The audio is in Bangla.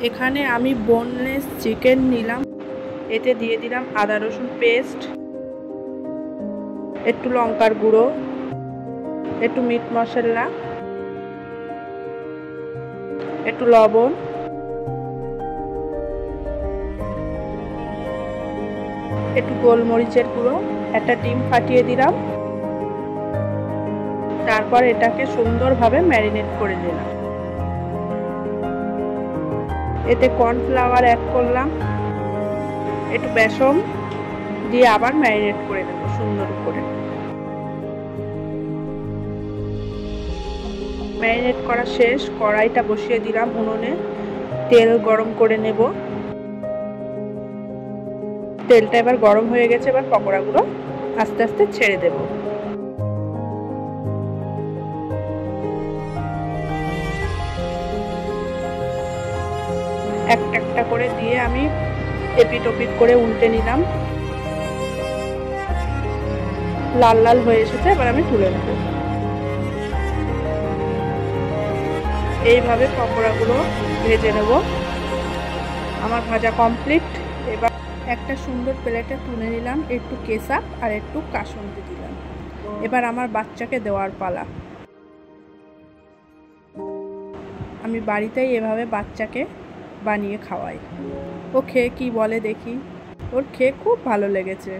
এখানে আমি বোনলেস চিকেন নিলাম, এতে দিয়ে দিলাম আদা রসুন পেস্ট, একটু লঙ্কার গুঁড়ো, একটু মিট মশলা, একটু লবণ, একটু গোলমরিচের গুঁড়ো, একটা ডিম ফাটিয়ে দিলাম। তারপর এটাকে সুন্দরভাবে ম্যারিনেট করে দিলাম। এতে কর্নফ্লাওয়ার অ্যাড করলাম, একটু বেসন দিয়ে আবার ম্যারিনেট করে দেবো সুন্দর করে। ম্যারিনেট করা শেষ, কড়াইটা বসিয়ে দিলাম উনুনে, তেল গরম করে নেব। তেলটা এবার গরম হয়ে গেছে, এবার পকোড়াগুলো আস্তে আস্তে ছেড়ে দেব। একটা একটা করে দিয়ে আমি এপিট ওপিট করে উল্টে নিলাম। লাল লাল হয়ে এসেছে, এবার আমি তুলে নেব। এইভাবে পকোড়াগুলো ভেজে নেব। আমার ভাজা কমপ্লিট। এবার একটা সুন্দর প্লেটে তুলে নিলাম, একটু কেচাপ আর একটু কাসুন্দি দিলাম। এবার আমার বাচ্চাকে দেওয়ার পালা। আমি বাড়িতেই এভাবে বাচ্চাকে বানিয়ে খাওয়াই। ও খেয়ে কি বলে দেখি। ওর খেয়ে খুব ভালো লেগেছে।